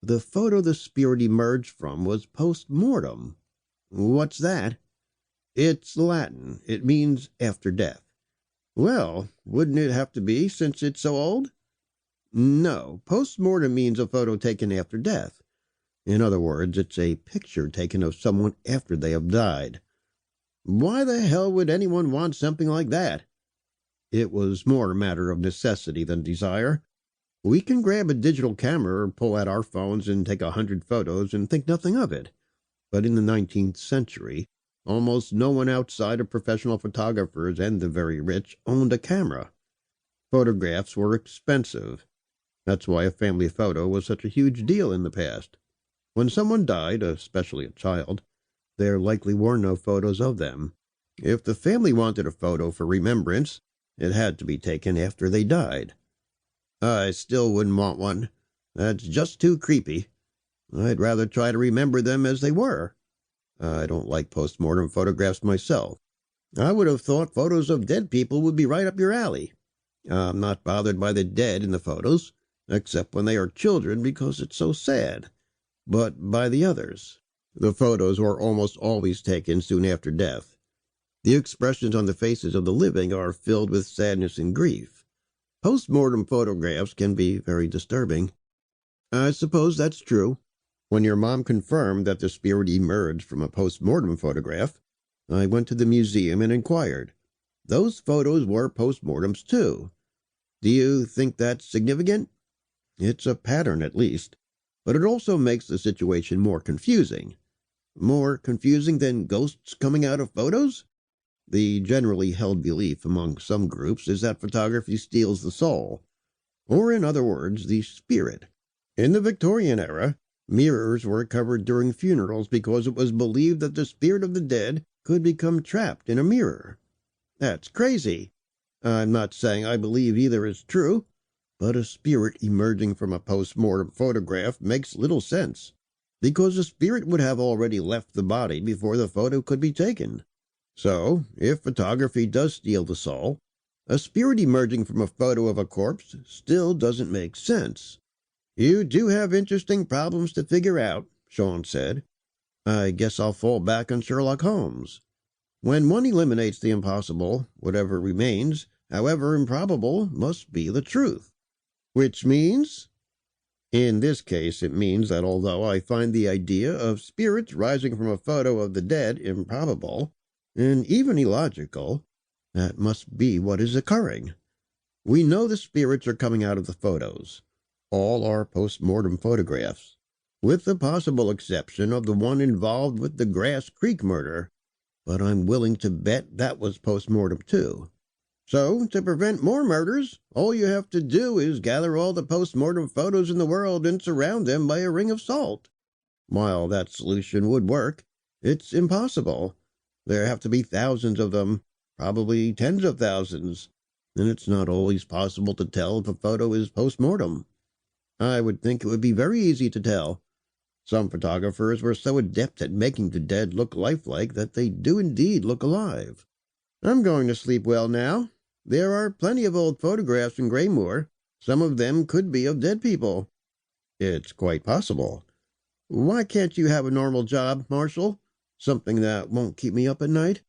The photo the spirit emerged from was post-mortem. What's that? It's Latin. It means after death. Well, wouldn't it have to be since it's so old? No, post-mortem means a photo taken after death. In other words, it's a picture taken of someone after they have died. Why the hell would anyone want something like that? It was more a matter of necessity than desire. We can grab a digital camera or pull out our phones and take 100 photos and think nothing of it. But in the 19th century, almost no one outside of professional photographers and the very rich owned a camera. Photographs were expensive. That's why a family photo was such a huge deal in the past. When someone died, especially a child, there likely were no photos of them. If the family wanted a photo for remembrance, it had to be taken after they died. I still wouldn't want one. That's just too creepy. I'd rather try to remember them as they were. I don't like post-mortem photographs myself. I would have thought photos of dead people would be right up your alley. I'm not bothered by the dead in the photos, except when they are children because it's so sad. But by the others. The photos were almost always taken soon after death. The expressions on the faces of the living are filled with sadness and grief. Post-mortem photographs can be very disturbing. I suppose that's true. When your mom confirmed that the spirit emerged from a post-mortem photograph, I went to the museum and inquired. Those photos were post-mortems too. Do you think that's significant? It's a pattern at least, but it also makes the situation more confusing. More confusing than ghosts coming out of photos? The generally held belief among some groups is that photography steals the soul, or in other words, the spirit. In the Victorian era, mirrors were covered during funerals because it was believed that the spirit of the dead could become trapped in a mirror. That's crazy. I'm not saying I believe either is true, but a spirit emerging from a post-mortem photograph makes little sense, because the spirit would have already left the body before the photo could be taken. So, if photography does steal the soul, a spirit emerging from a photo of a corpse still doesn't make sense. You do have interesting problems to figure out, Sean said. I guess I'll fall back on Sherlock Holmes. When one eliminates the impossible, whatever remains, however improbable, must be the truth. Which means? In this case, it means that although I find the idea of spirits rising from a photo of the dead improbable, and even illogical, that must be what is occurring. We know the spirits are coming out of the photos. All are post-mortem photographs, with the possible exception of the one involved with the Grass Creek murder, but I'm willing to bet that was post-mortem too. So, to prevent more murders, all you have to do is gather all the post-mortem photos in the world and surround them by a ring of salt. While that solution would work, it's impossible. There have to be thousands of them, probably tens of thousands, and it's not always possible to tell if a photo is post-mortem. I would think it would be very easy to tell. Some photographers were so adept at making the dead look lifelike that they do indeed look alive. I'm going to sleep well now. There are plenty of old photographs in Greymoor. Some of them could be of dead people. It's quite possible. Why can't you have a normal job, Marshall? Something that won't keep me up at night?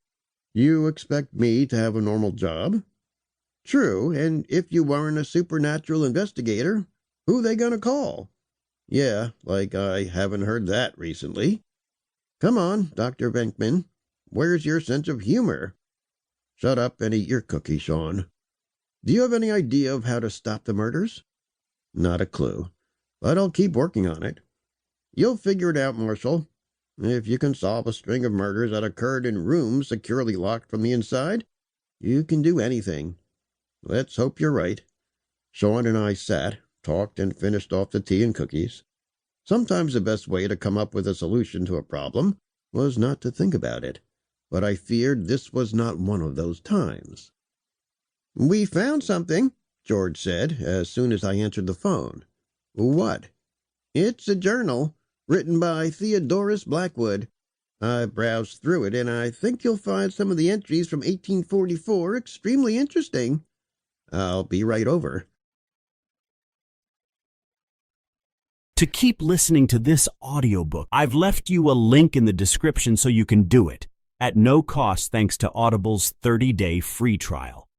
You expect me to have a normal job? True, and if you weren't a supernatural investigator, who they gonna call? Yeah, like I haven't heard that recently. Come on, Dr. Venkman. Where's your sense of humor? Shut up and eat your cookie, Sean. Do you have any idea of how to stop the murders? Not a clue, but I'll keep working on it. You'll figure it out, Marshall. If you can solve a string of murders that occurred in rooms securely locked from the inside, you can do anything. Let's hope you're right. Sean and I sat, talked, and finished off the tea and cookies. Sometimes the best way to come up with a solution to a problem was not to think about it, but I feared this was not one of those times. We found something, George said, as soon as I answered the phone. What? It's a journal, written by Theodorus Blackwood. I browsed through it, and I think you'll find some of the entries from 1844 extremely interesting. I'll be right over. to keep listening to this audiobook. I've left you a link in the description so you can do it at no cost thanks to Audible's 30-day free trial.